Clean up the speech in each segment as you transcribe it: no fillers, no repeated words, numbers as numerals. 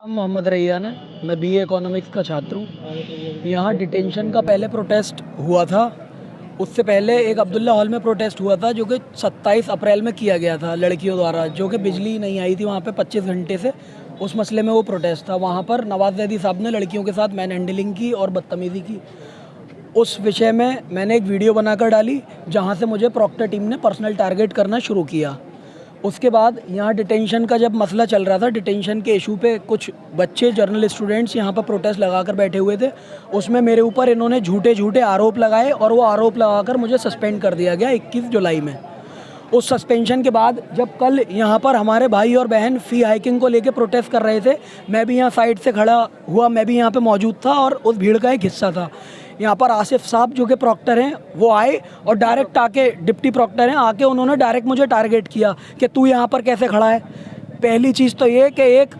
मोहम्मद रैयान है। मैं BA economics का छात्र हूँ। यहाँ डिटेंशन का पहले प्रोटेस्ट हुआ था। उससे पहले एक अब्दुल्ला हॉल में प्रोटेस्ट हुआ था जो कि 27 अप्रैल में किया गया था लड़कियों द्वारा, जो कि बिजली नहीं आई थी वहाँ पे 25 घंटे से। उस मसले में वो प्रोटेस्ट था। वहाँ पर नवाज जैदी साहब ने लड़कियों के साथ मैन हैंडलिंग की और बदतमीज़ी की। उस विषय में मैंने एक वीडियो बनाकर डाली जहाँ से मुझे प्रॉक्टर टीम ने पर्सनल टारगेट करना शुरू किया। उसके बाद यहाँ डिटेंशन का जब मसला चल रहा था, डिटेंशन के इशू पे कुछ बच्चे जर्नल स्टूडेंट्स यहाँ पर प्रोटेस्ट लगाकर बैठे हुए थे। उसमें मेरे ऊपर इन्होंने झूठे आरोप लगाए और वो आरोप लगाकर मुझे सस्पेंड कर दिया गया 21 जुलाई में। उस सस्पेंशन के बाद जब कल यहाँ पर हमारे भाई और बहन फ़ी हाइकिंग को लेकर प्रोटेस्ट कर रहे थे, मैं भी यहाँ साइड से खड़ा हुआ, मैं भी यहाँ पे मौजूद था और उस भीड़ का एक हिस्सा था। यहाँ पर आसिफ साहब जो कि प्रॉक्टर हैं वो आए और डायरेक्ट आके, डिप्टी प्रॉक्टर हैं, आके उन्होंने डायरेक्ट मुझे टारगेट किया कि तू यहाँ पर कैसे खड़ा है। पहली चीज़ तो ये कि एक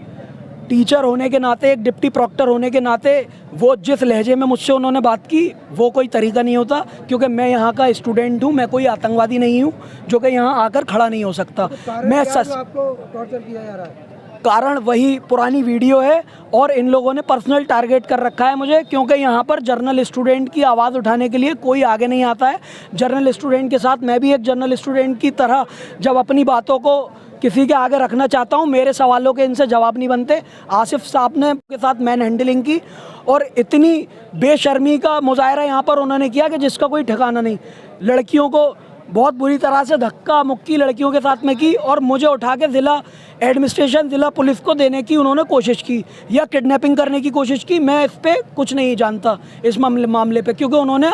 टीचर होने के नाते, एक डिप्टी प्रॉक्टर होने के नाते वो जिस लहजे में मुझसे उन्होंने बात की वो कोई तरीका नहीं होता, क्योंकि मैं यहाँ का स्टूडेंट हूँ, मैं कोई आतंकवादी नहीं हूँ जो कि यहाँ आकर खड़ा नहीं हो सकता। मैं आपको टॉर्चर किया जा रहा है, कारण वही पुरानी वीडियो है और इन लोगों ने पर्सनल टारगेट कर रखा है मुझे, क्योंकि यहाँ पर जर्नल स्टूडेंट की आवाज़ उठाने के लिए कोई आगे नहीं आता है। जर्नल स्टूडेंट के साथ मैं भी एक जर्नल स्टूडेंट की तरह जब अपनी बातों को किसी के आगे रखना चाहता हूँ, मेरे सवालों के इनसे जवाब नहीं बनते। आसिफ साहब ने के साथ मैन हैंडलिंग की और इतनी बेशर्मी का मुजाहरा यहाँ पर उन्होंने किया कि जिसका कोई ठिकाना नहीं। लड़कियों को बहुत बुरी तरह से धक्का मुक्की लड़कियों के साथ में की और मुझे उठा के ज़िला एडमिनिस्ट्रेशन, ज़िला पुलिस को देने की उन्होंने कोशिश की या किडनैपिंग करने की कोशिश की। मैं इस पर कुछ नहीं जानता इस मामले पे, क्योंकि उन्होंने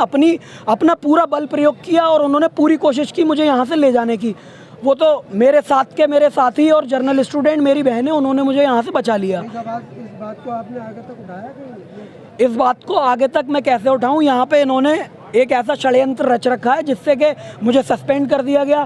अपना पूरा बल प्रयोग किया और उन्होंने पूरी कोशिश की मुझे यहाँ से ले जाने की। वो तो मेरे साथी और जर्नल स्टूडेंट मेरी बहनें, उन्होंने मुझे यहाँ से बचा लिया। इस बात को आपने आगे तक उठाया कि इस बात को आगे तक मैं कैसे उठाऊँ? यहाँ पे इन्होंने एक ऐसा षड्यंत्र रच रखा है जिससे कि मुझे सस्पेंड कर दिया गया।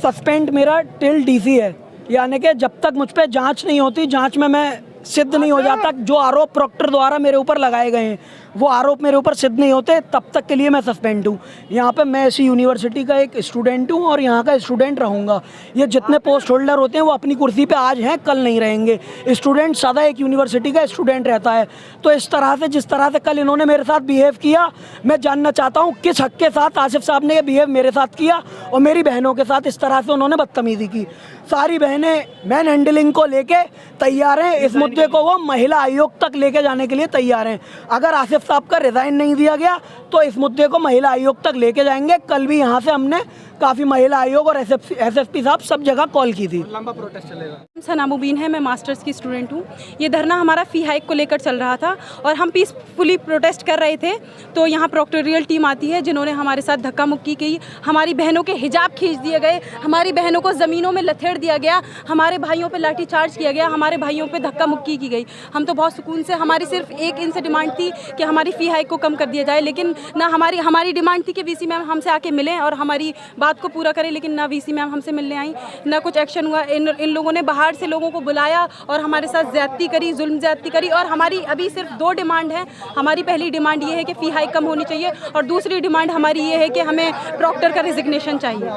सस्पेंड मेरा टिल डीसी है, यानी कि जब तक मुझ पर जांच नहीं होती, जांच में मैं सिद्ध नहीं हो जाता, जो आरोप प्रॉक्टर द्वारा मेरे ऊपर लगाए गए हैं वो आरोप मेरे ऊपर सिद्ध नहीं होते, तब तक के लिए मैं सस्पेंड हूँ। यहाँ पे मैं इसी यूनिवर्सिटी का एक स्टूडेंट हूँ और यहाँ का स्टूडेंट रहूँगा। ये जितने पोस्ट होल्डर होते हैं वो अपनी कुर्सी पे आज हैं, कल नहीं रहेंगे। स्टूडेंट सदा एक यूनिवर्सिटी का स्टूडेंट रहता है। तो इस तरह से, जिस तरह से कल इन्होंने मेरे साथ बिहेव किया, मैं जानना चाहता हूँ किस हक के साथ आसिफ साहब ने ये बिहेव मेरे साथ किया और मेरी बहनों के साथ इस तरह से उन्होंने बदतमीज़ी की। सारी बहनें मैन हैंडलिंग को लेके तैयार हैं, इस मुद्दे को वो महिला आयोग तक लेके जाने के लिए तैयार हैं। अगर आसिफ साहब का रिज़ाइन नहीं दिया गया तो इस मुद्दे को महिला आयोग तक लेके जाएंगे। कल भी यहाँ से हमने काफ़ी महिला आयोग और एसएसपी साहब सब जगह कॉल की थी। लंबा प्रोटेस्ट चलेगा। सना मुबीन है, मैं मास्टर्स की स्टूडेंट हूँ। ये धरना हमारा फ़ी हाइक को लेकर चल रहा था और हम पीसफुली प्रोटेस्ट कर रहे थे। तो यहाँ प्रोक्टोरियल टीम आती है जिन्होंने हमारे साथ धक्का मुक्की की, हमारी बहनों के हिजाब खींच दिए गए, हमारी बहनों को ज़मीनों में लथेड़ दिया गया, हमारे भाइयों पर लाठीचार्ज किया गया, हमारे भाइयों पर धक्का मुक्की की गई। हम तो बहुत सुकून से, हमारी सिर्फ एक इनसे डिमांड थी कि हमारी फ़ी हाइक को कम कर दिया जाए, लेकिन ना हमारी डिमांड थी कि वीसी मैम हमसे आके मिलें और हमारी बात को पूरा करें, लेकिन ना वीसी मैम हमसे मिलने आई, ना कुछ एक्शन हुआ। इन लोगों ने बाहर से लोगों को बुलाया और हमारे साथ ज़्यादती करी, जुल्म ज़्यादती करी। और हमारी अभी सिर्फ 2 डिमांड है। हमारी पहली डिमांड ये है कि फ़ी हाइक कम होनी चाहिए और दूसरी डिमांड हमारी ये है कि हमें प्रॉक्टर का रिजिग्नेशन चाहिए।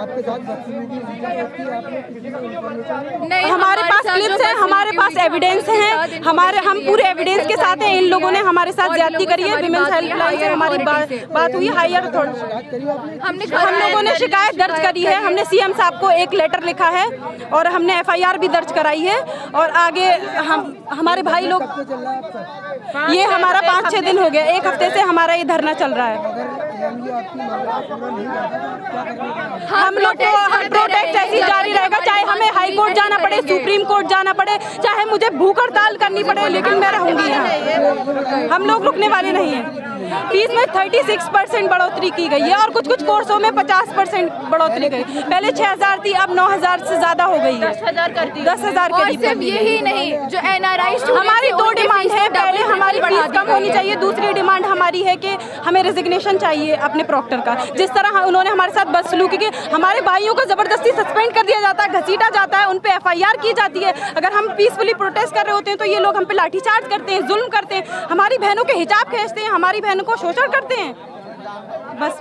हमारे पास क्लिप्स हैं, हमारे पास एविडेंस हैं, हम पूरे एविडेंस के साथ हैं। इन लोगों ने हमारे साथ ज़्यादती करी है। विमेंस हेल्पलाइन से हमारी बात हुई, हायर अथॉरिटी, हम लोगों ने शिकायत दर्ज करी है। हमने सीएम साहब को एक लेटर लिखा है और हमने एफआईआर भी दर्ज कराई है। और आगे हमारे भाई लोग, ये हमारा 5-6 दिन हो गया, 1 हफ्ते से हमारा ये धरना चल रहा है। हम लोग को प्रोटेस्ट ऐसी जारी रहेगा, चाहे हमें हाई कोर्ट जाना पड़े, सुप्रीम कोर्ट जाना पड़े, चाहे मुझे भूख हड़ताल करनी पड़े, लेकिन मैं रहूंगी यहाँ। हम लोग रुकने वाले नहीं हैं। फीस में 36% बढ़ोतरी की गई है और कुछ कोर्सों में 50% बढ़ोतरी गई। पहले 6,000 थी, अब 9,000 से ज्यादा हो गई है। 10,000 करीब। सिर्फ यही नहीं, जो एनआरआई, हमारी 2 डिमांड है। पहले हमारी फीस कम होनी चाहिए, दूसरी डिमांड हमारी है कि हमें रेजिग्नेशन चाहिए अपने प्रॉक्टर का। जिस तरह उन्होंने हमारे साथ बदसलूकी की, हमारे भाइयों को जबरदस्ती सस्पेंड कर दिया जाता है, घसीटा जाता है, उन पे एफआईआर की जाती है। अगर हम पीसफुली प्रोटेस्ट कर रहे होते हैं तो ये लोग हम पे लाठीचार्ज करते हैं, जुल्म करते हैं, हमारी बहनों के हिजाब खींचते हैं, हमारी बहनों को शोषण करते हैं। बस